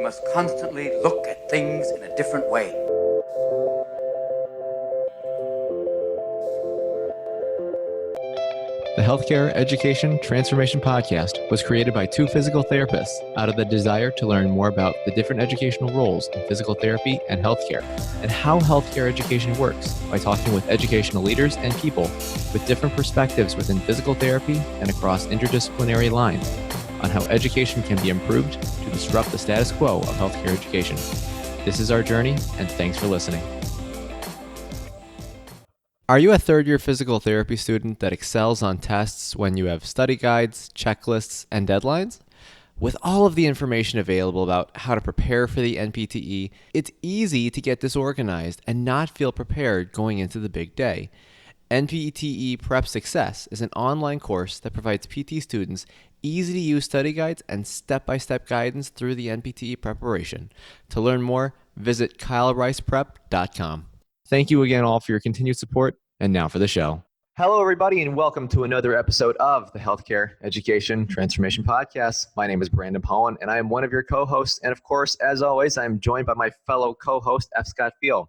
must constantly look at things in a different way. The Healthcare Education Transformation Podcast was created by two physical therapists out of the desire to learn more about the different educational roles in physical therapy and healthcare, and how healthcare education works by talking with educational leaders and people with different perspectives within physical therapy and across interdisciplinary lines on how education can be improved to disrupt the status quo of healthcare education. This is our journey, and thanks for listening. Are you a third-year physical therapy student that excels on tests when you have study guides, checklists, and deadlines? With all of the information available about how to prepare for the NPTE, it's easy to get disorganized and not feel prepared going into the big day. NPTE Prep Success is an online course that provides PT students easy-to-use study guides and step-by-step guidance through the NPTE preparation. To learn more, visit kylericeprep.com. Thank you again all for your continued support, and now for the show. Hello, everybody, and welcome to another episode of the Healthcare Education Transformation Podcast. My name is Brandon Powen, and I am one of your co-hosts. And of course, as always, I am joined by my fellow co-host, F. Scott Field.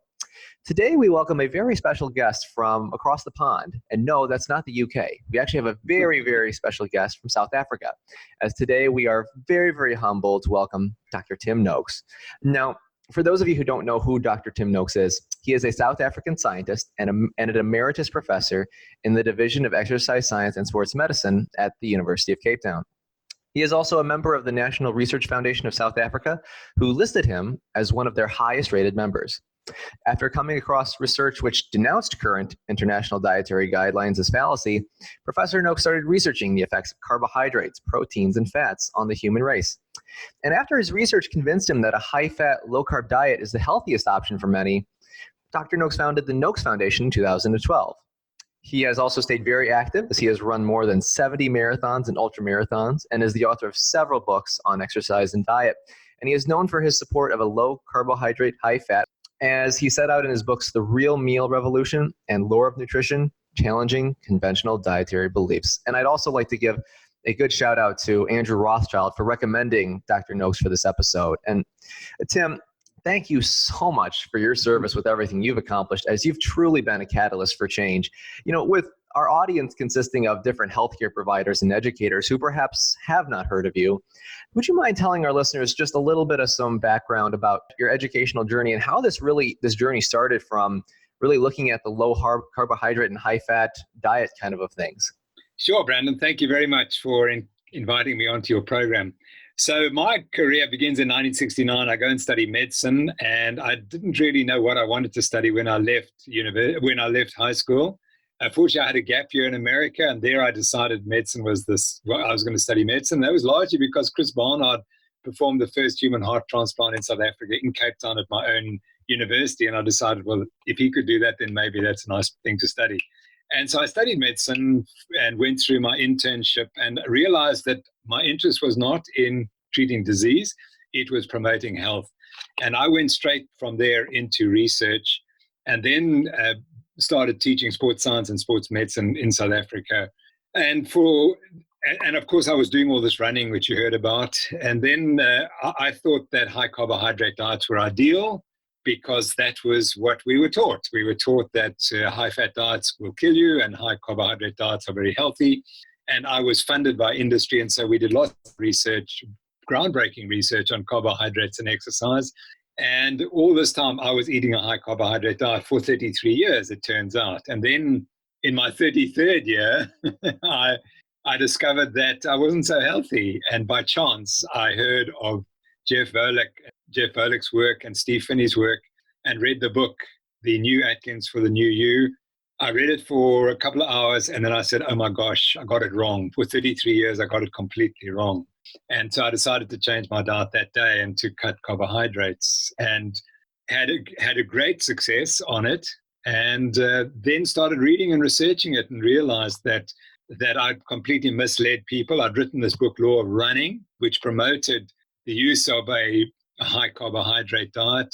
Today, we welcome a very special guest from across the pond. And no, that's not the UK. We actually have a very, very special guest from South Africa. As today, we are very, very humbled to welcome Dr. Tim Noakes. Now, for those of you who don't know who Dr. Tim Noakes is, he is a South African scientist and an emeritus professor in the Division of Exercise Science and Sports Medicine at the University of Cape Town. He is also a member of the National Research Foundation of South Africa, who listed him as one of their highest rated members. After coming across research which denounced current international dietary guidelines as fallacy, Professor Noakes started researching the effects of carbohydrates, proteins, and fats on the human race. And after his research convinced him that a high-fat, low-carb diet is the healthiest option for many, Dr. Noakes founded the Noakes Foundation in 2012. He has also stayed very active, as he has run more than 70 marathons and ultramarathons, and is the author of several books on exercise and diet. And he is known for his support of a low-carbohydrate, high-fat, as he set out in his books The Real Meal Revolution and Lore of Nutrition, Challenging Conventional Dietary Beliefs. And I'd also like to give a good shout out to Andrew Rothschild for recommending Dr. Noakes for this episode. And Tim, thank you so much for your service with everything you've accomplished, as you've truly been a catalyst for change. You know, with our audience consisting of different healthcare providers and educators who perhaps have not heard of you, would you mind telling our listeners just a little bit of some background about your educational journey and how this journey started from really looking at the low carbohydrate and high fat diet kind of things? Sure, Brandon. Thank you very much for inviting me onto your program. So my career begins in 1969. I go and study medicine, and I didn't really know what I wanted to study when I left high school. Fortunately, I had a gap year in America, and there I decided medicine was I was going to study medicine. That was largely because Chris Barnard performed the first human heart transplant in South Africa in Cape Town at my own university, and I decided, well, if he could do that, then maybe that's a nice thing to study. And so I studied medicine and went through my internship and realized that my interest was not in treating disease, it was promoting health. And I went straight from there into research, and then started teaching sports science and sports medicine in South Africa. And of course, I was doing all this running, which you heard about. And then I thought that high carbohydrate diets were ideal because that was what we were taught. We were taught that high-fat diets will kill you and high carbohydrate diets are very healthy. And I was funded by industry, and so we did lots of research, groundbreaking research on carbohydrates and exercise. And all this time, I was eating a high-carbohydrate diet for 33 years, it turns out. And then in my 33rd year, I discovered that I wasn't so healthy. And by chance, I heard of Jeff Volek's work and Steve Finney's work, and read the book, The New Atkins for the New You. I read it for a couple of hours, and then I said, oh my gosh, I got it wrong. For 33 years, I got it completely wrong. And so I decided to change my diet that day and to cut carbohydrates, and had a great success on it. And then started reading and researching it and realized that I'd completely misled people. I'd written this book, Law of Running, which promoted the use of a high carbohydrate diet.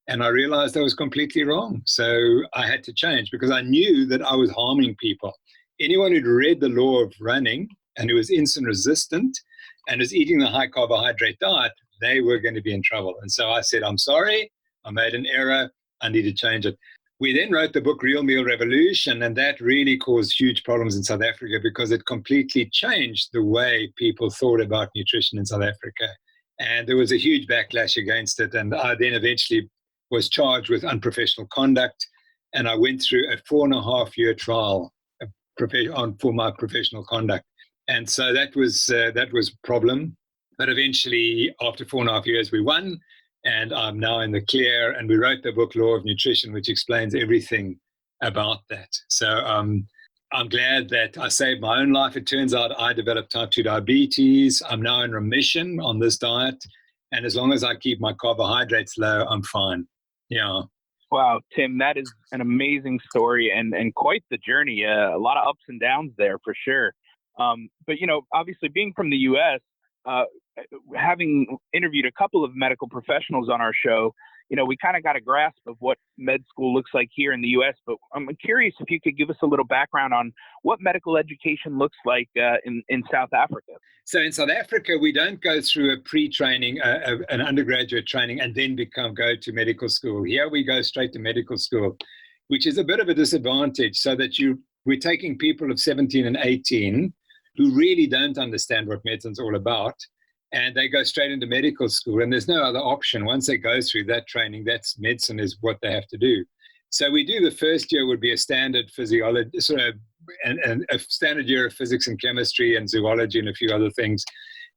And I realized I was completely wrong. So I had to change because I knew that I was harming people. Anyone who'd read the Law of Running and who was insulin resistant and was eating the high carbohydrate diet, they were going to be in trouble. And so I said, I'm sorry, I made an error, I need to change it. We then wrote the book Real Meal Revolution, and that really caused huge problems in South Africa because it completely changed the way people thought about nutrition in South Africa. And there was a huge backlash against it. And I then eventually was charged with unprofessional conduct. And I went through a 4.5-year trial for my professional conduct. And so that was a problem. But eventually, after 4.5 years, we won. And I'm now in the clear. And we wrote the book Law of Nutrition, which explains everything about that. So I'm glad that I saved my own life. It turns out I developed type 2 diabetes. I'm now in remission on this diet. And as long as I keep my carbohydrates low, I'm fine. Yeah. Wow, Tim, that is an amazing story and quite the journey. A lot of ups and downs there for sure. But, obviously being from the U.S., having interviewed a couple of medical professionals on our show, we kind of got a grasp of what med school looks like here in the U.S., but I'm curious if you could give us a little background on what medical education looks like in South Africa. So in South Africa, we don't go through a pre-training, an undergraduate training, and then go to medical school. Here we go straight to medical school, which is a bit of a disadvantage, so that we're taking people of 17 and 18 who really don't understand what medicine's all about, and they go straight into medical school, and there's no other option. Once they go through that training, that's medicine is what they have to do. So we do the first year would be a standard physiology, and a standard year of physics and chemistry and zoology and a few other things.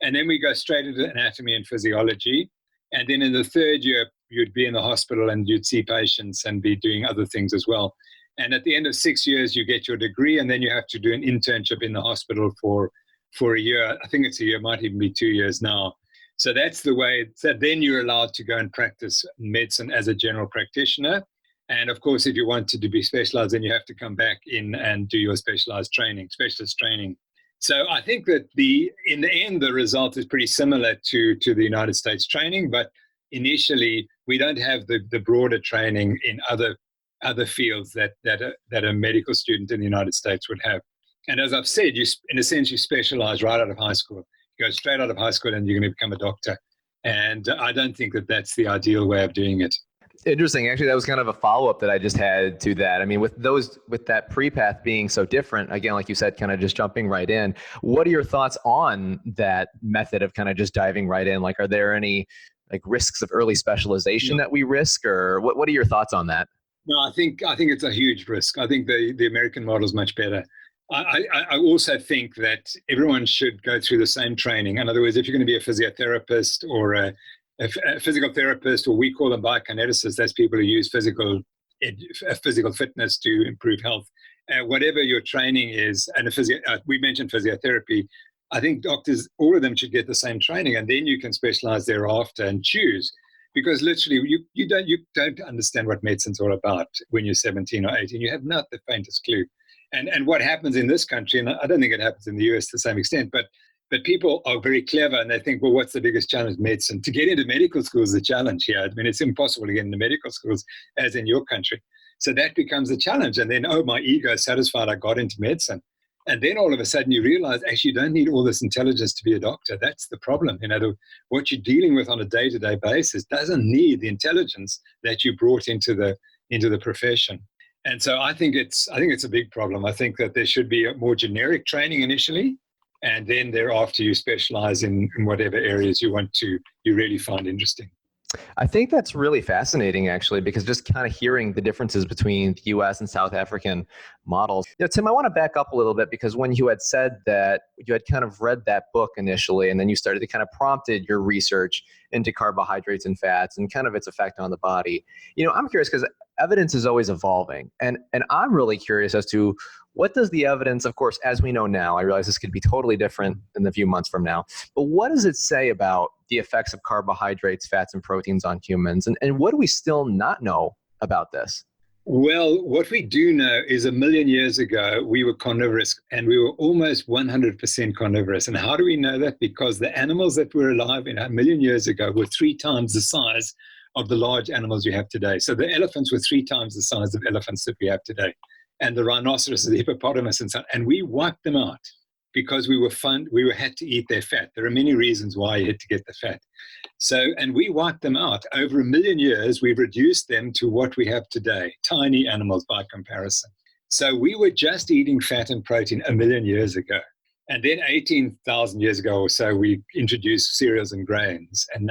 And then we go straight into anatomy and physiology. And then in the third year, you'd be in the hospital and you'd see patients and be doing other things as well. And at the end of 6 years, you get your degree, and then you have to do an internship in the hospital for a year. I think it's a year, might even be 2 years now. So that's the way. So then you're allowed to go and practice medicine as a general practitioner. And of course, if you wanted to be specialized, then you have to come back in and do your specialist training. So I think that in the end, the result is pretty similar to the United States training, but initially we don't have the broader training in other fields that a medical student in the United States would have. And as I've said, in a sense, you specialize right out of high school. You go straight out of high school and you're going to become a doctor. And I don't think that that's the ideal way of doing it. Interesting. Actually, that was kind of a follow-up that I just had to that. I mean, with that pre-path being so different, again, like you said, kind of just jumping right in, what are your thoughts on that method of kind of just diving right in? Like, are there any risks of early specialization that we risk, or what are your thoughts on that? No, I think it's a huge risk. I think the American model is much better. I also think that everyone should go through the same training. In other words, if you're going to be a physiotherapist or a physical therapist, or we call them biokineticists, that's people who use physical fitness to improve health. Whatever your training is, and we mentioned physiotherapy, I think doctors, all of them should get the same training, and then you can specialize thereafter and choose. Because literally, you don't understand what medicine's all about when you're 17 or 18. You have not the faintest clue. And what happens in this country, and I don't think it happens in the US to the same extent, but people are very clever, and they think, well, what's the biggest challenge? Medicine. To get into medical school is the challenge here. I mean, it's impossible to get into medical schools as in your country. So that becomes a challenge. And then, my ego is satisfied, I got into medicine. And then all of a sudden you realize, actually, you don't need all this intelligence to be a doctor. That's the problem. What you're dealing with on a day-to-day basis doesn't need the intelligence that you brought into the profession. And so I think it's a big problem. I think that there should be a more generic training initially, and then thereafter you specialize in whatever areas you really find interesting. I think that's really fascinating, actually, because just kind of hearing the differences between the U.S. and South African models. Tim, I want to back up a little bit, because when you had said that you had kind of read that book initially, and then you started to kind of prompted your research into carbohydrates and fats and kind of its effect on the body. I'm curious, because evidence is always evolving, and I'm really curious as to what does the evidence, of course, as we know now, I realize this could be totally different in a few months from now, but what does it say about the effects of carbohydrates, fats, and proteins on humans? And what do we still not know about this? Well, what we do know is 1 million years ago, we were carnivorous, and we were almost 100% carnivorous. And how do we know that? Because the animals that were alive 1 million years ago were 3 times the size of the large animals you have today. So the elephants were 3 times the size of elephants that we have today. And the rhinoceros, the hippopotamus, and so on. And we wiped them out. because we had to eat their fat. There are many reasons why you had to get the fat. So, and we wiped them out. Over 1 million years, we've reduced them to what we have today, tiny animals by comparison. So we were just eating fat and protein 1 million years ago. And then 18,000 years ago or so, we introduced cereals and grains. And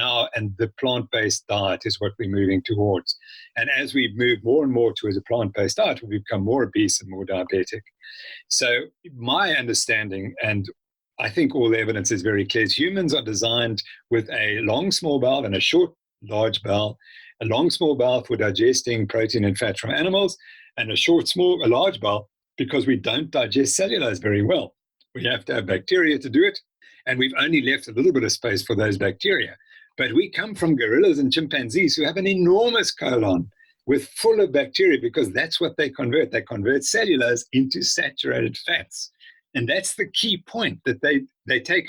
the plant-based diet is what we're moving towards. And as we move more and more towards a plant-based diet, we become more obese and more diabetic. So my understanding, and I think all the evidence is very clear, is humans are designed with a long, small bowel and a short, large bowel. A long, small bowel for digesting protein and fat from animals, and a large bowel because we don't digest cellulose very well. We have to have bacteria to do it, and we've only left a little bit of space for those bacteria. But we come from gorillas and chimpanzees who have an enormous colon full of bacteria because that's what they convert. They convert cellulose into saturated fats. And that's the key point, that they take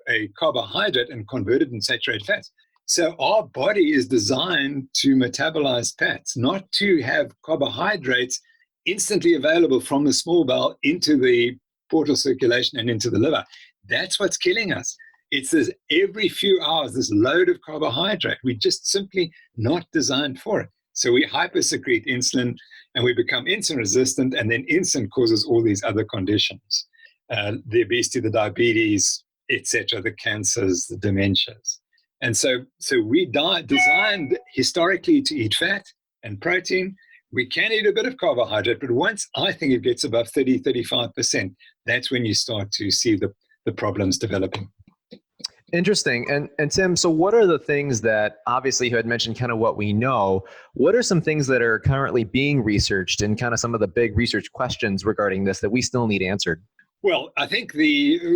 a carbohydrate and convert it into saturated fats. So our body is designed to metabolize fats, not to have carbohydrates instantly available from the small bowel into the portal circulation and into the liver. That's what's killing us. It's this every few hours, this load of carbohydrate. We're just simply not designed for it. So we hypersecrete insulin and we become insulin resistant, and then insulin causes all these other conditions, the obesity, the diabetes, etc., the cancers, the dementias. And so we designed historically to eat fat and protein. We can eat a bit of carbohydrate, but once I think it gets above 30, 35%, that's when you start to see the problems developing. Interesting. And Tim, so what are the things that, obviously you had mentioned kind of what we know, what are some things that are currently being researched and kind of some of the big research questions regarding this that we still need answered? Well, I think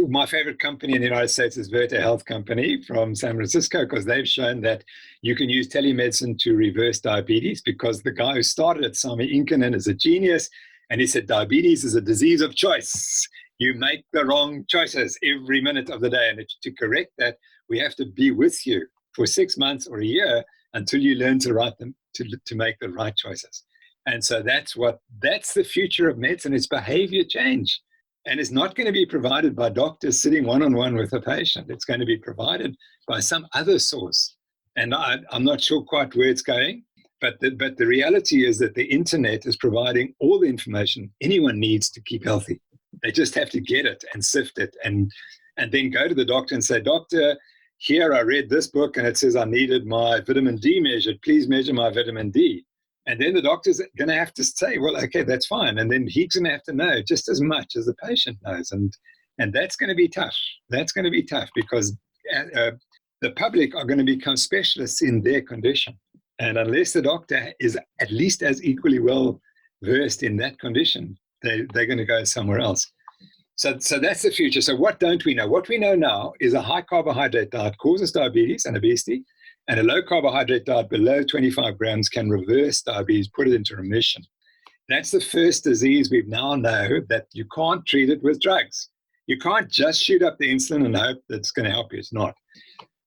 my favorite company in the United States is Virta Health Company from San Francisco, because they've shown that you can use telemedicine to reverse diabetes, because the guy who started it, Sami Inkinen, is a genius. And he said, diabetes is a disease of choice. You make the wrong choices every minute of the day. And to correct that, we have to be with you for 6 months or a year until you learn to make the right choices. And so that's the future of medicine. It's behavior change. And it's not going to be provided by doctors sitting one-on-one with a patient. It's going to be provided by some other source. And I'm not sure quite where it's going, but the reality is that the internet is providing all the information anyone needs to keep healthy. They just have to get it and sift it and then go to the doctor and say, doctor, here I read this book and it says I needed my vitamin D measured. Please measure my vitamin D. And then the doctor's going to have to say, well, okay, that's fine. And then he's going to have to know just as much as the patient knows. And that's going to be tough. That's going to be tough because the public are going to become specialists in their condition. And unless the doctor is at least as equally well versed in that condition, they're going to go somewhere else. So that's the future. So what don't we know? What we know now is a high carbohydrate diet causes diabetes and obesity. And a low carbohydrate diet below 25 grams can reverse diabetes, put it into remission. That's the first disease we now know that you can't treat it with drugs. You can't just shoot up the insulin and hope that it's going to help you. It's not.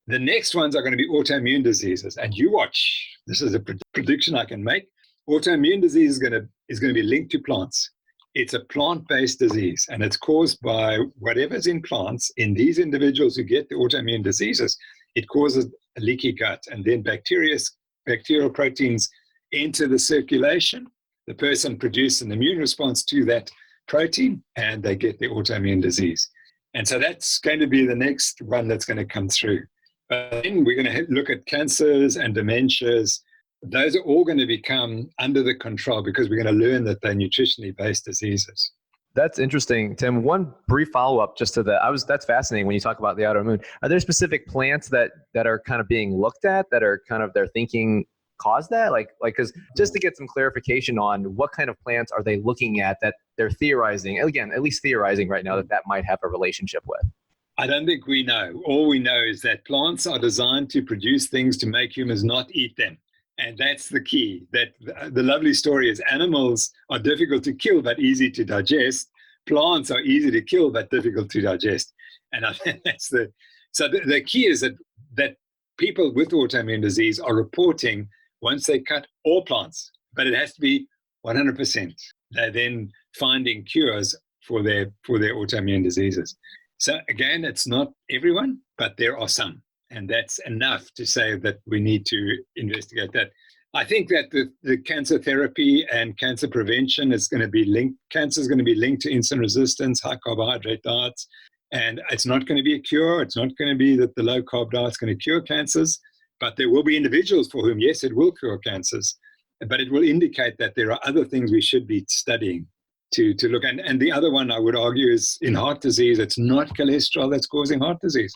The next ones are going to be autoimmune diseases. And you watch. This is a prediction I can make. Autoimmune disease is going to be linked to plants. It's a plant-based disease, and it's caused by whatever's in plants. In these individuals who get the autoimmune diseases, it causes a leaky gut, and then bacterial proteins enter the circulation. The person produces an immune response to that protein, and they get the autoimmune disease. And so that's going to be the next one that's going to come through. But then we're going to look at cancers and dementias. Those are all going to become under the control because we're going to learn that they're nutritionally based diseases. That's interesting, Tim. One brief follow-up just to that's fascinating when you talk about the autoimmune. Are there specific plants that are kind of being looked at that are kind of they're thinking cause that? Like, because just to get some clarification on what kind of plants are they looking at that they're theorizing, again, at least theorizing right now that might have a relationship with? I don't think we know. All we know is that plants are designed to produce things to make humans not eat them. And that's the key. That the lovely story is animals are difficult to kill but easy to digest. Plants are easy to kill but difficult to digest. And I think that's the key is that people with autoimmune disease are reporting once they cut all plants, but it has to be 100%. They're then finding cures for their autoimmune diseases. So again, it's not everyone, but there are some. And that's enough to say that we need to investigate that. I think that the cancer therapy and cancer prevention is going to be linked. Cancer is going to be linked to insulin resistance, high carbohydrate diets. And it's not going to be a cure. It's not going to be that the low carb diet is going to cure cancers. But there will be individuals for whom, yes, it will cure cancers. But it will indicate that there are other things we should be studying to look at. And the other one I would argue is in heart disease, it's not cholesterol that's causing heart disease.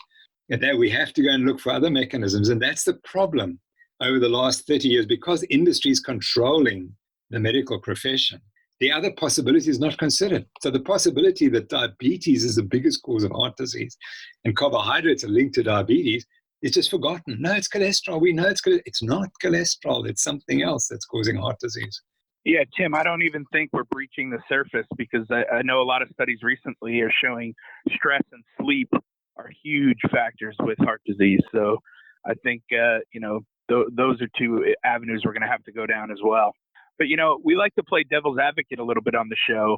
And there we have to go and look for other mechanisms. And that's the problem over the last 30 years, because industry is controlling the medical profession. The other possibility is not considered. So the possibility that diabetes is the biggest cause of heart disease and carbohydrates are linked to diabetes is just forgotten. No, it's cholesterol. We know it's not cholesterol. It's something else that's causing heart disease. Yeah, Tim, I don't even think we're breaching the surface, because I know a lot of studies recently are showing stress and sleep are huge factors with heart disease. So I think, those are two avenues we're going to have to go down as well. But, we like to play devil's advocate a little bit on the show.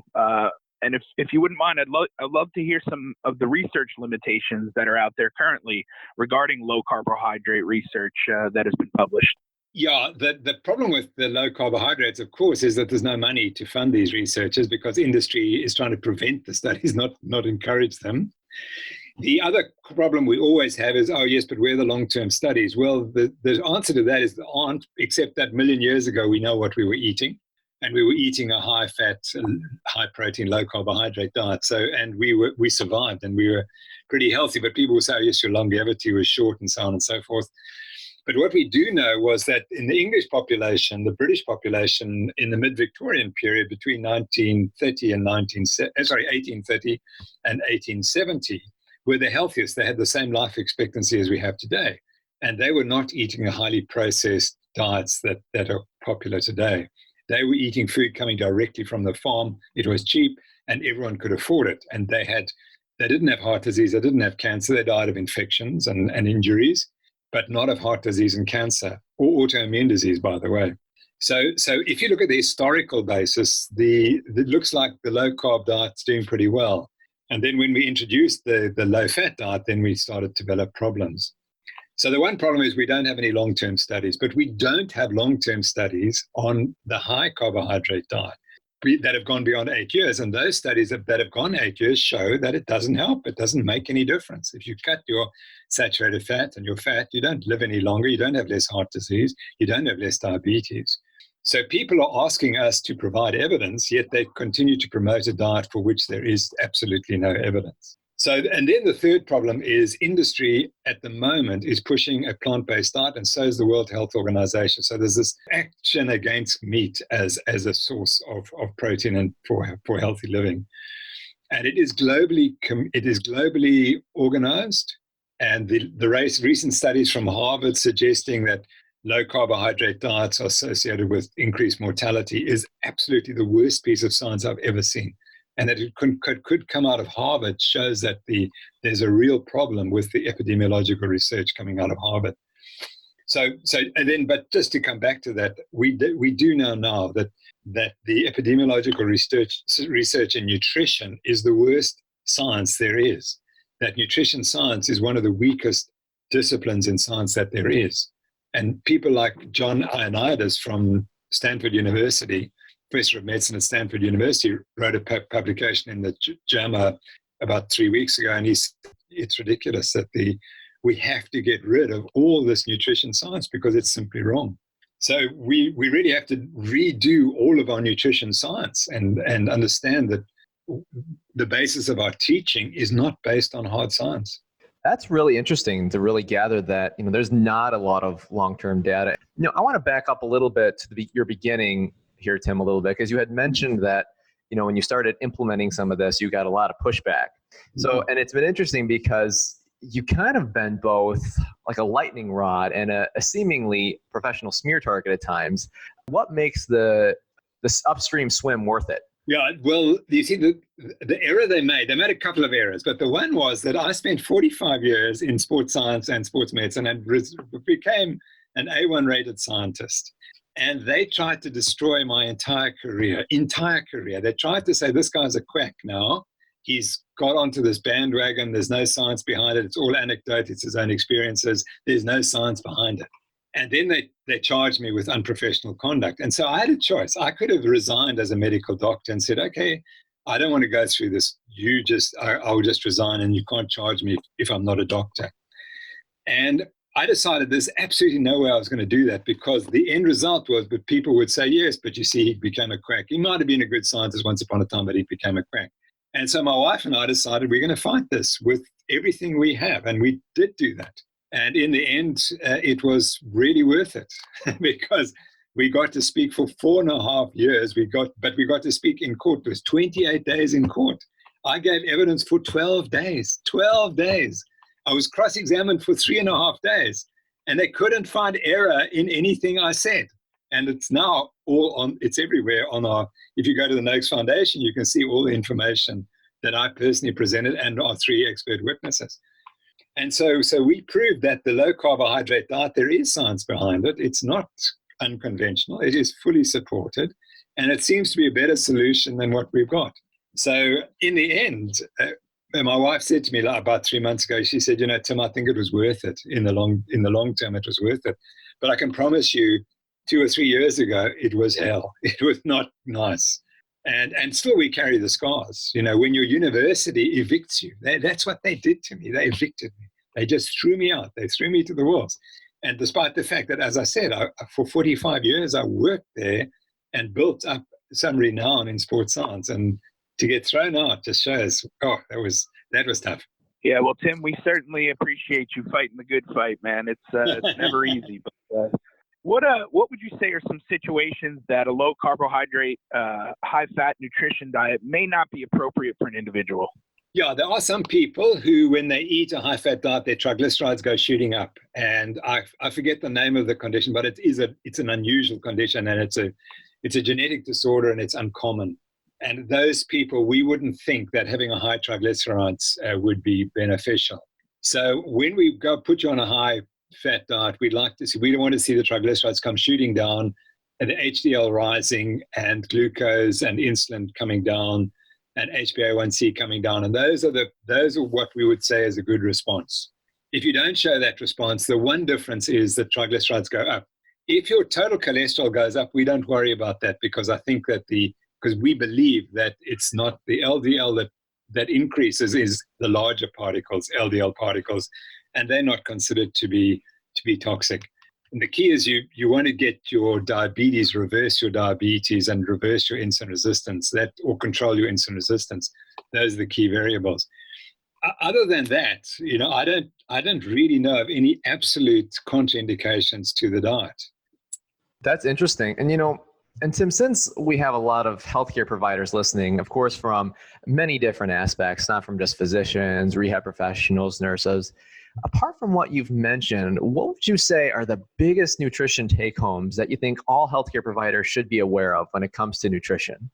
And if you wouldn't mind, I'd love to hear some of the research limitations that are out there currently regarding low carbohydrate research that has been published. Yeah, the problem with the low carbohydrates, of course, is that there's no money to fund these researchers because industry is trying to prevent the studies, not encourage them. The other problem we always have is, oh, yes, but where are the long-term studies? Well, the answer to that is there aren't, except that 1 million years ago, we know what we were eating. And we were eating a high-fat, high-protein, low-carbohydrate diet. So, and we survived and we were pretty healthy. But people will say, oh, yes, your longevity was short and so on and so forth. But what we do know was that in the English population, the British population in the mid-Victorian period between 1830 and 1870 were the healthiest. They had the same life expectancy as we have today. And they were not eating the highly processed diets that are popular today. They were eating food coming directly from the farm. It was cheap and everyone could afford it. And they didn't have heart disease. They didn't have cancer. They died of infections and injuries, but not of heart disease and cancer or autoimmune disease, by the way. So if you look at the historical basis, it looks like the low carb diet's doing pretty well. And then when we introduced the low fat diet, then we started to develop problems. So the one problem is we don't have any long-term studies, but we don't have long-term studies on the high carbohydrate diet that have gone beyond 8 years. And those studies that have gone 8 years show that it doesn't help. It doesn't make any difference. If you cut your saturated fat and your fat, you don't live any longer. You don't have less heart disease. You don't have less diabetes. So people are asking us to provide evidence, yet they continue to promote a diet for which there is absolutely no evidence. So, and then the third problem is industry at the moment is pushing a plant-based diet, and so is the World Health Organization. So there's this action against meat as a source of protein and for healthy living. And it is globally organized. And the recent studies from Harvard suggesting that low carbohydrate diets are associated with increased mortality is absolutely the worst piece of science I've ever seen. And that it could come out of Harvard shows that there's a real problem with the epidemiological research coming out of Harvard. But just to come back to that, we do know now that the epidemiological research in nutrition is the worst science there is. That nutrition science is one of the weakest disciplines in science that there is. And people like John Ioannidis from Stanford University, professor of medicine at Stanford University, wrote a publication in the JAMA about 3 weeks ago, and it's ridiculous that we have to get rid of all this nutrition science because it's simply wrong. So we really have to redo all of our nutrition science and understand that the basis of our teaching is not based on hard science. That's really interesting to really gather that, there's not a lot of long-term data. I want to back up a little bit to your beginning here, Tim, a little bit, because you had mentioned that, when you started implementing some of this, you got a lot of pushback. So, and it's been interesting because you kind of been both like a lightning rod and a seemingly professional smear target at times. What makes this upstream swim worth it? Yeah, well, you see, the error they made a couple of errors, but the one was that I spent 45 years in sports science and sports medicine and became an A1 rated scientist. And they tried to destroy my entire career. They tried to say, this guy's a quack now. He's got onto this bandwagon. There's no science behind it. It's all anecdote. It's his own experiences. There's no science behind it. And then they charged me with unprofessional conduct. And so I had a choice. I could have resigned as a medical doctor and said, okay, I don't want to go through this. I'll just resign, and you can't charge me if I'm not a doctor. And I decided there's absolutely no way I was going to do that, because the end result was, but people would say, yes, but you see, he became a quack. He might have been a good scientist once upon a time, but he became a quack. And so my wife and I decided we're going to fight this with everything we have. And we did do that. And in the end, it was really worth it because we got to speak for 4.5 years. We got to speak in court. It was 28 days in court. I gave evidence for 12 days. 12 days. I was cross-examined for 3.5 days, and they couldn't find error in anything I said. And it's now it's everywhere if you go to the Noakes Foundation, you can see all the information that I personally presented and our 3 expert witnesses. And so we proved that the low carbohydrate diet, there is science behind it. It's not unconventional. It is fully supported, and it seems to be a better solution than what we've got. So in the end, my wife said to me about 3 months ago, she said, Tim, I think it was worth it. In the long term, it was worth it. But I can promise you, 2 or 3 years ago, it was hell. It was not nice. And still we carry the scars. When your university evicts you, that's what they did to me. They evicted me. They just threw me out. They threw me to the wolves. And despite the fact that, as I said, for 45 years, I worked there and built up some renown in sports science. And to get thrown out just shows, that was tough. Yeah, well, Tim, we certainly appreciate you fighting the good fight, man. It's never easy. But what would you say are some situations that a low carbohydrate, high fat nutrition diet may not be appropriate for an individual? Yeah, there are some people who, when they eat a high fat diet, their triglycerides go shooting up. And I forget the name of the condition, but it's an unusual condition, and it's a genetic disorder, and it's uncommon. And those people, we wouldn't think that having a high triglycerides would be beneficial. So when we go put you on a high fat diet, we don't want to see the triglycerides come shooting down, and the HDL rising, and glucose and insulin coming down, and HbA1c coming down. And those are what we would say is a good response. If you don't show that response, the one difference is that triglycerides go up. If your total cholesterol goes up, we don't worry about that, because I think that because we believe that it's not the LDL that increases, is the larger particles, LDL particles, and they're not considered to be toxic. And the key is you want to get your diabetes, reverse your diabetes, and reverse your insulin resistance, or control your insulin resistance. Those are the key variables. Other than that, I don't really know of any absolute contraindications to the diet. That's interesting. And Tim, since we have a lot of healthcare providers listening, of course, from many different aspects, not from just physicians, rehab professionals, nurses, apart from what you've mentioned, what would you say are the biggest nutrition take-homes that you think all healthcare providers should be aware of when it comes to nutrition?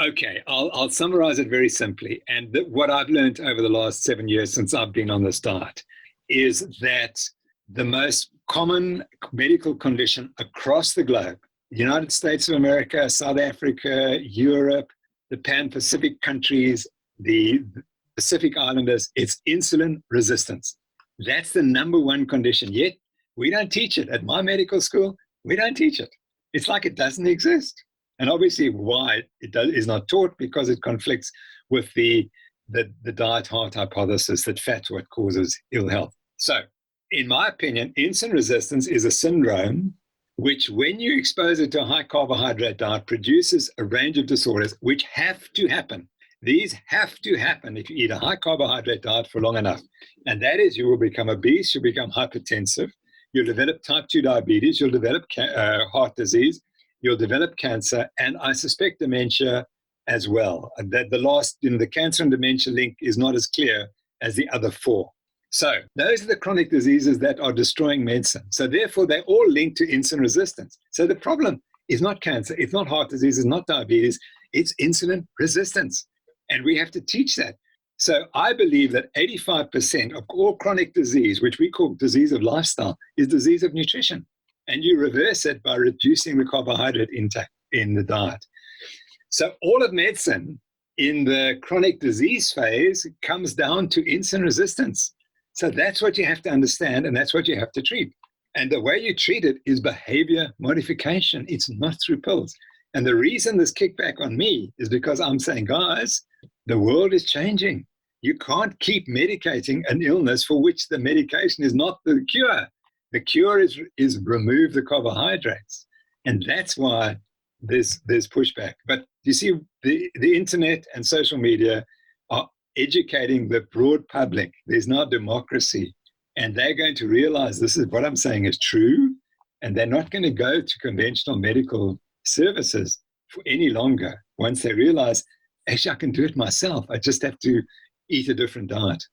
Okay, I'll summarize it very simply. And what I've learned over the last 7 years since I've been on this diet is that the most common medical condition across the globe, United States of America, South Africa, Europe, the Pan-Pacific countries, the Pacific Islanders, it's insulin resistance. That's the number one condition. Yet we don't teach it. At my medical school, we don't teach it. It's like it doesn't exist. And obviously why is not taught, because it conflicts with the diet heart hypothesis that fat's what causes ill health. So in my opinion, insulin resistance is a syndrome which, when you expose it to a high carbohydrate diet, produces a range of disorders which have to happen. These have to happen if you eat a high carbohydrate diet for long enough. And that is, you will become obese, you'll become hypertensive, you'll develop type 2 diabetes, you'll develop heart disease, you'll develop cancer, and I suspect dementia as well. That the cancer and dementia link is not as clear as the other 4. So those are the chronic diseases that are destroying medicine. So therefore, they all link to insulin resistance. So the problem is not cancer, it's not heart disease, it's not diabetes, it's insulin resistance. And we have to teach that. So I believe that 85% of all chronic disease, which we call disease of lifestyle, is disease of nutrition. and you reverse it by reducing the carbohydrate intake in the diet. So all of medicine in the chronic disease phase comes down to insulin resistance. So that's what you have to understand, and that's what you have to treat. And the way you treat it is behavior modification. It's not through pills. And the reason this kickback on me is because I'm saying, guys, the world is changing. You can't keep medicating an illness for which the medication is not the cure. The cure is remove the carbohydrates. And that's why there's pushback. But you see, the internet and social media are educating the broad public. There's no democracy. And they're going to realize this is what I'm saying is true. And they're not going to go to conventional medical services for any longer once they realize, actually, I can do it myself. I just have to eat a different diet.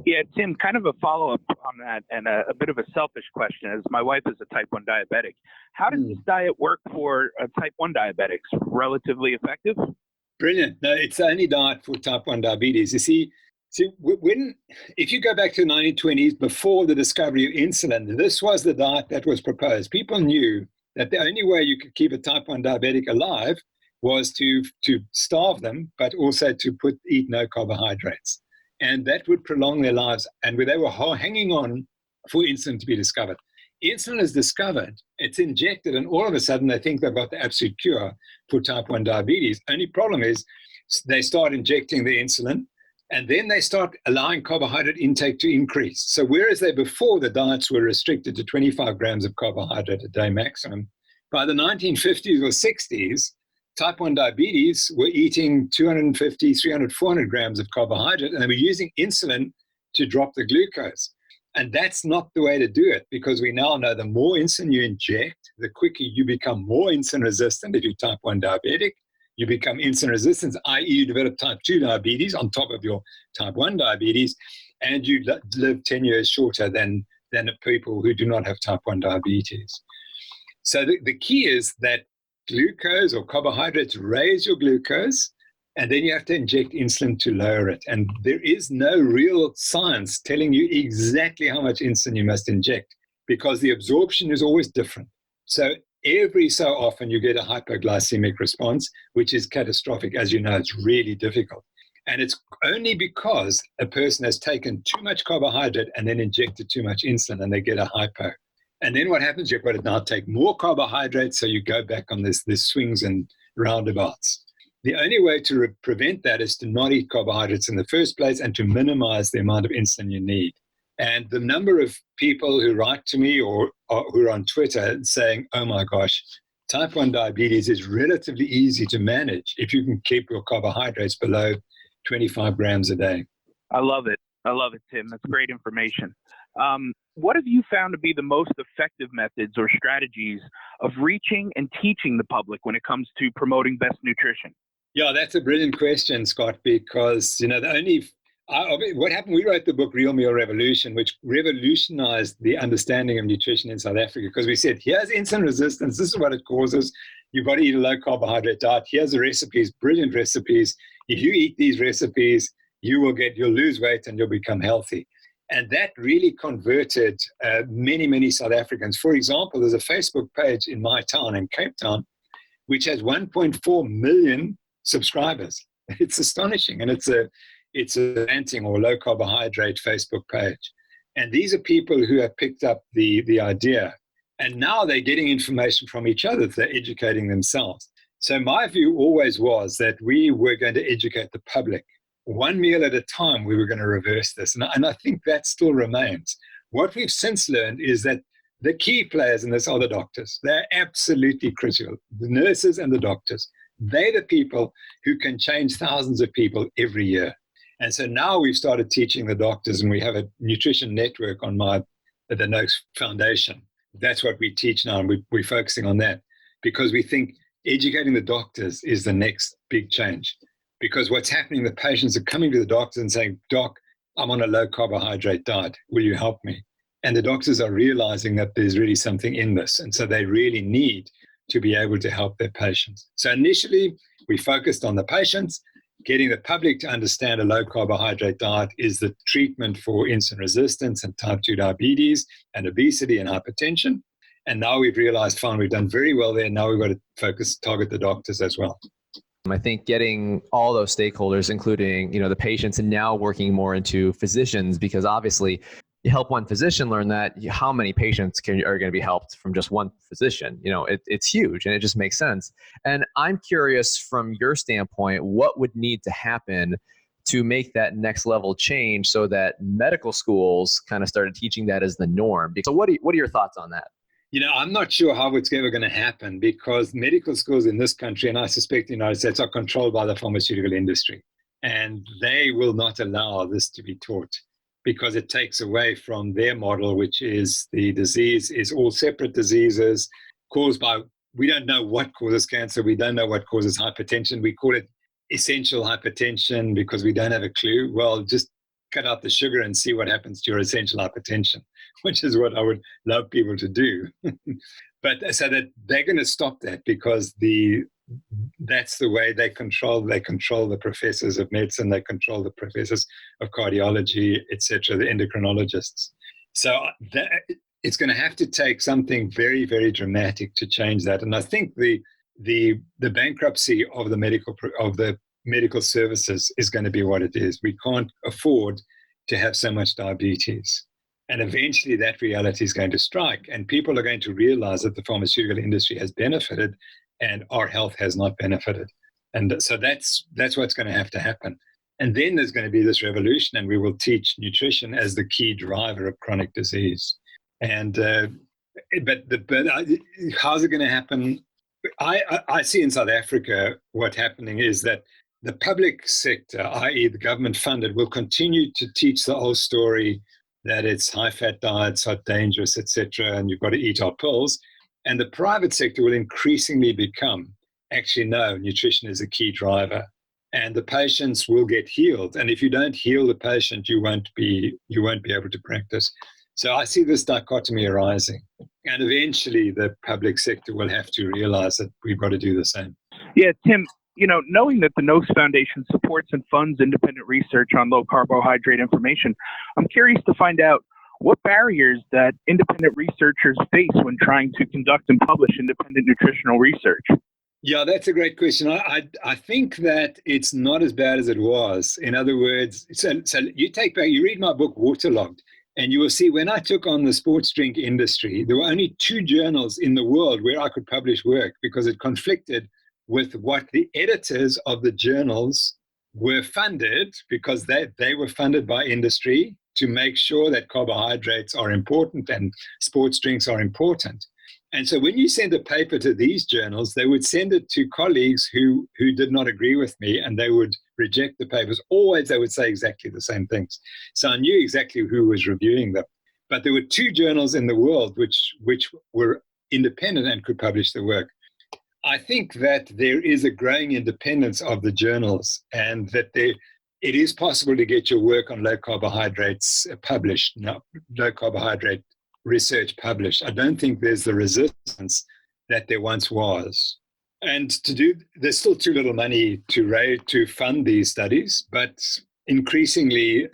Yeah, Tim, kind of a follow-up on that and a bit of a selfish question, as my wife is a type 1 diabetic. How does this diet work for type 1 diabetics? Relatively effective? Brilliant. No, it's the only diet for type 1 diabetes. You see, if you go back to the 1920s, before the discovery of insulin, this was the diet that was proposed. People knew that the only way you could keep a type 1 diabetic alive was to starve them, but also to eat no carbohydrates. And that would prolong their lives. And they were hanging on for insulin to be discovered. Insulin is discovered, it's injected, and all of a sudden they think they've got the absolute cure for type 1 diabetes. Only problem is they start injecting the insulin, and then they start allowing carbohydrate intake to increase. So whereas before the diets were restricted to 25 grams of carbohydrate a day maximum, by the 1950s or 60s, type 1 diabetes were eating 250, 300, 400 grams of carbohydrate, and they were using insulin to drop the glucose. And that's not the way to do it, because we now know the more insulin you inject, the quicker you become more insulin resistant. If you're type 1 diabetic, you become insulin resistant, i.e. you develop type 2 diabetes on top of your type 1 diabetes, and you live 10 years shorter than the people who do not have type 1 diabetes. So the key is that glucose or carbohydrates raise your glucose, and then you have to inject insulin to lower it. And there is no real science telling you exactly how much insulin you must inject, because the absorption is always different. So every so often you get a hypoglycemic response, which is catastrophic. As you know, it's really difficult. And it's only because a person has taken too much carbohydrate and then injected too much insulin, and they get a hypo. And then what happens, you've got to now take more carbohydrates, so you go back on this swings and roundabouts. The only way to prevent that is to not eat carbohydrates in the first place and to minimize the amount of insulin you need. And the number of people who write to me or who are on Twitter saying, oh my gosh, type 1 diabetes is relatively easy to manage if you can keep your carbohydrates below 25 grams a day. I love it. I love it, Tim. That's great information. What have you found to be the most effective methods or strategies of reaching and teaching the public when it comes to promoting best nutrition? Yeah, that's a brilliant question, Scott, because, what happened, we wrote the book Real Meal Revolution, which revolutionized the understanding of nutrition in South Africa, because we said, here's insulin resistance, this is what it causes, you've got to eat a low carbohydrate diet, here's the recipes, brilliant recipes, if you eat these recipes, you'll lose weight and you'll become healthy. And that really converted many, many South Africans. For example, there's a Facebook page in my town, in Cape Town, which has 1.4 million subscribers. It's astonishing. And it's a ranting or low carbohydrate Facebook page. And these are people who have picked up the idea. And now they're getting information from each other. They're educating themselves. So my view always was that we were going to educate the public. One meal at a time, we were going to reverse this. And I think that still remains. What we've since learned is that the key players in this are the doctors. They're absolutely critical. The nurses and the doctors. They're the people who can change thousands of people every year. And so now we've started teaching the doctors, and we have a nutrition network on the Noakes Foundation. That's what we teach now, and we're focusing on that because we think educating the doctors is the next big change. Because what's happening, the patients are coming to the doctor and saying, Doc, I'm on a low carbohydrate diet. Will you help me? And the doctors are realizing that there's really something in this. And so they really need to be able to help their patients. So initially, we focused on the patients. Getting the public to understand a low carbohydrate diet is the treatment for insulin resistance and type 2 diabetes and obesity and hypertension. And now we've realized, fine, we've done very well there. Now we've got to target the doctors as well. I think getting all those stakeholders, including, the patients, and now working more into physicians, because obviously you help one physician learn that, how many patients are going to be helped from just one physician. It's huge, and it just makes sense. And I'm curious, from your standpoint, what would need to happen to make that next level change so that medical schools kind of started teaching that as the norm? So what are your thoughts on that? I'm not sure how it's ever going to happen, because medical schools in this country, and I suspect the United States, are controlled by the pharmaceutical industry. And they will not allow this to be taught, because it takes away from their model, which is the disease is all separate diseases caused by, we don't know what causes cancer. We don't know what causes hypertension. We call it essential hypertension because we don't have a clue. Well, just cut out the sugar and see what happens to your essential hypertension, which is what I would love people to do. But so that they're going to stop that, because that's the way they control the professors of medicine, they control the professors of cardiology, etc., the endocrinologists. So it's going to have to take something very, very dramatic to change that. And I think the bankruptcy of the medical services is going to be what it is. We can't afford to have so much diabetes. And eventually that reality is going to strike, and people are going to realize that the pharmaceutical industry has benefited and our health has not benefited. And so that's what's going to have to happen. And then there's going to be this revolution, and we will teach nutrition as the key driver of chronic disease. And but how's it going to happen? I see in South Africa what's happening is that the public sector, i.e. the government funded, will continue to teach the whole story that it's high-fat diets are dangerous, etc., and you've got to eat our pills. And the private sector will increasingly become, actually, no, nutrition is a key driver. And the patients will get healed. And if you don't heal the patient, you won't be able to practice. So I see this dichotomy arising. And eventually the public sector will have to realize that we've got to do the same. Yeah, Tim, knowing that the Noakes Foundation supports and funds independent research on low carbohydrate information, I'm curious to find out what barriers that independent researchers face when trying to conduct and publish independent nutritional research. Yeah, that's a great question. I think that it's not as bad as it was. In other words, so you read my book, Waterlogged, and you will see when I took on the sports drink industry, there were only 2 journals in the world where I could publish work, because it conflicted with what the editors of the journals were funded, because they were funded by industry to make sure that carbohydrates are important and sports drinks are important. And so when you send a paper to these journals, they would send it to colleagues who did not agree with me, and they would reject the papers. Always they would say exactly the same things. So I knew exactly who was reviewing them. But there were 2 journals in the world which were independent and could publish the work. I think that there is a growing independence of the journals, and that it is possible to get your work on low carbohydrates published, low carbohydrate research published. I don't think there's the resistance that there once was. And there's still too little money to fund these studies, but increasingly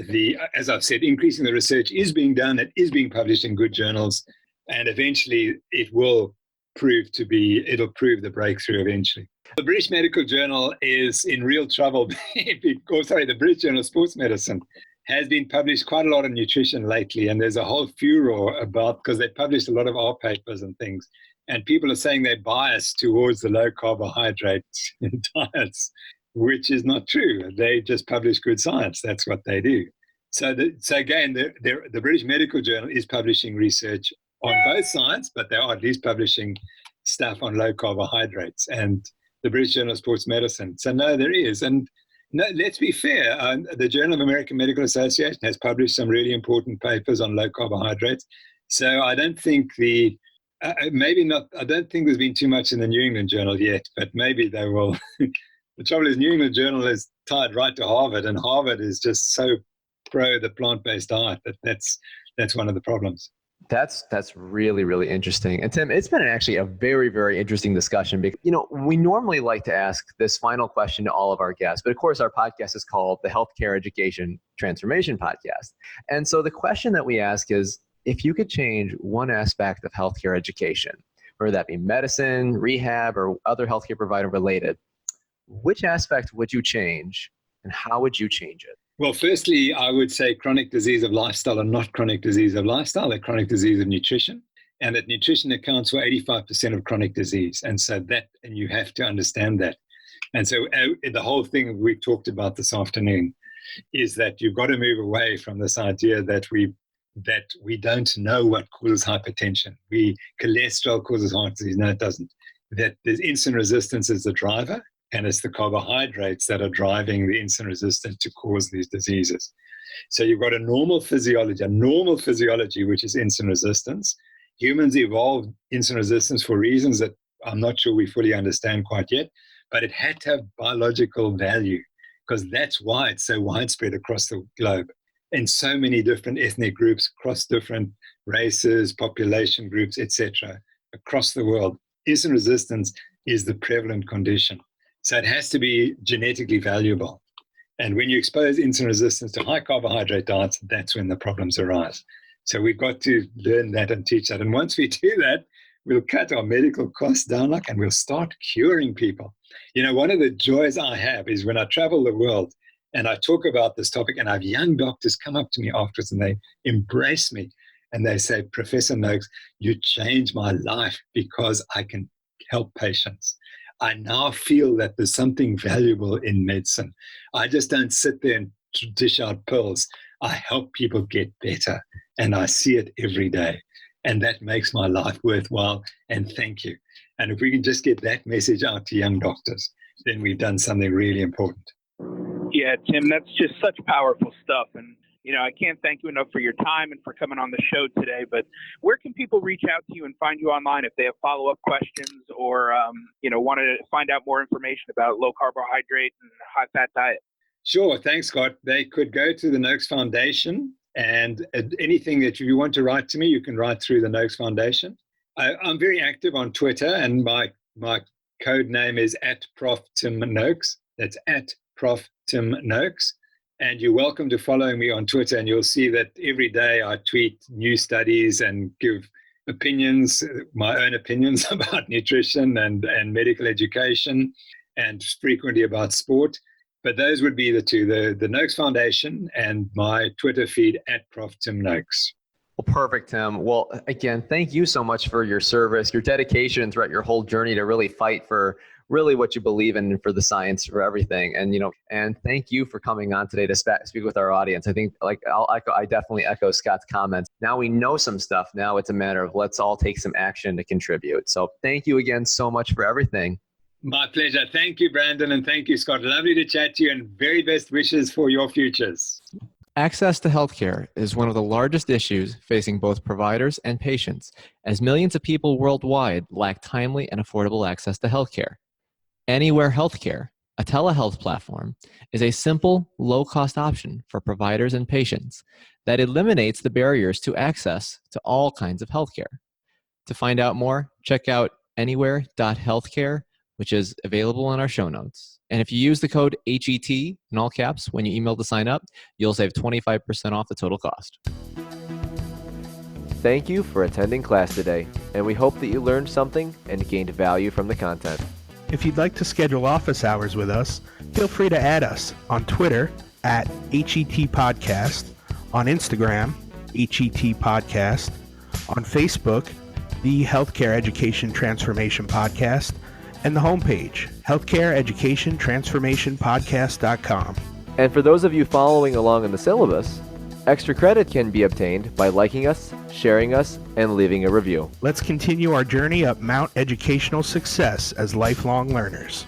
as I've said, increasing the research is being done, it is being published in good journals, and eventually it'll prove the breakthrough eventually. The British Medical Journal is in real trouble the British Journal of Sports Medicine has been published quite a lot on nutrition lately, and there's a whole furor because they published a lot of our papers and things, and people are saying they're biased towards the low carbohydrate diets, which is not true. They just publish good science. That's what they do. So again, the British Medical Journal is publishing research on both sides, but they are at least publishing stuff on low carbohydrates, and the British Journal of Sports Medicine. So no, there is. And no, let's be fair. The Journal of American Medical Association has published some really important papers on low carbohydrates. So I don't think I don't think there's been too much in the New England Journal yet, but maybe they will. The trouble is, New England Journal is tied right to Harvard, and Harvard is just so pro the plant-based diet that's one of the problems. That's really, really interesting. And Tim, it's been actually a very, very interesting discussion because, we normally like to ask this final question to all of our guests, but of course our podcast is called the Healthcare Education Transformation Podcast. And so the question that we ask is, if you could change one aspect of healthcare education, whether that be medicine, rehab, or other healthcare provider related, which aspect would you change and how would you change it? Well, firstly, I would say chronic disease of lifestyle and not chronic disease of lifestyle, they're chronic disease of nutrition. And that nutrition accounts for 85% of chronic disease. And so and you have to understand that. And so the whole thing we talked about this afternoon is that you've got to move away from this idea that we don't know what causes hypertension. Cholesterol causes heart disease. No, it doesn't. That there's insulin resistance as the driver, and it's the carbohydrates that are driving the insulin resistance to cause these diseases. So you've got a normal physiology, which is insulin resistance. Humans evolved insulin resistance for reasons that I'm not sure we fully understand quite yet, but it had to have biological value because that's why it's so widespread across the globe in so many different ethnic groups, across different races, population groups, etc., across the world. Insulin resistance is the prevalent condition. So it has to be genetically valuable. And when you expose insulin resistance to high carbohydrate diets, that's when the problems arise. So we've got to learn that and teach that. And once we do that, we'll cut our medical costs down and we'll start curing people. You know, one of the joys I have is when I travel the world and I talk about this topic and I have young doctors come up to me afterwards and they embrace me and they say, Professor Noakes, you changed my life because I can help patients. I now feel that there's something valuable in medicine. I just don't sit there and dish out pills. I help people get better, and I see it every day. And that makes my life worthwhile, and thank you. And if we can just get that message out to young doctors, then we've done something really important. Yeah, Tim, that's just such powerful stuff. And, you know, I can't thank you enough for your time and for coming on the show today. But where can people reach out to you and find you online if they have follow-up questions or, want to find out more information about low carbohydrate and high-fat diet? Sure. Thanks, Scott. They could go to the Noakes Foundation, and anything that you want to write to me, you can write through the Noakes Foundation. I'm very active on Twitter, and my code name is @ProfTimNoakes. That's @ProfTimNoakes. And you're welcome to follow me on Twitter, and you'll see that every day I tweet new studies and give opinions, my own opinions about nutrition and medical education, and frequently about sport. But those would be the two, the Noakes Foundation and my Twitter feed @ProfTimNoakes. Well, perfect, Tim. Well, again, thank you so much for your service, your dedication throughout your whole journey to really fight for really what you believe in and for the science, for everything. And, and thank you for coming on today to speak with our audience. I think I definitely echo Scott's comments. Now we know some stuff. Now it's a matter of let's all take some action to contribute. So thank you again so much for everything. My pleasure. Thank you, Brandon, and thank you, Scott. Lovely to chat to you, and very best wishes for your futures. Access to healthcare is one of the largest issues facing both providers and patients, as millions of people worldwide lack timely and affordable access to healthcare. Anywhere Healthcare, a telehealth platform, is a simple, low-cost option for providers and patients that eliminates the barriers to access to all kinds of healthcare. To find out more, check out anywhere.healthcare, which is available in our show notes. And if you use the code HET in all caps when you email to sign up, you'll save 25% off the total cost. Thank you for attending class today, and we hope that you learned something and gained value from the content. If you'd like to schedule office hours with us, feel free to add us on Twitter @HET Podcast, on Instagram, HET Podcast, on Facebook, the Healthcare Education Transformation Podcast, and the homepage, healthcareeducationtransformationpodcast.com. And for those of you following along in the syllabus, extra credit can be obtained by liking us, sharing us, and leaving a review. Let's continue our journey up Mount Educational Success as lifelong learners.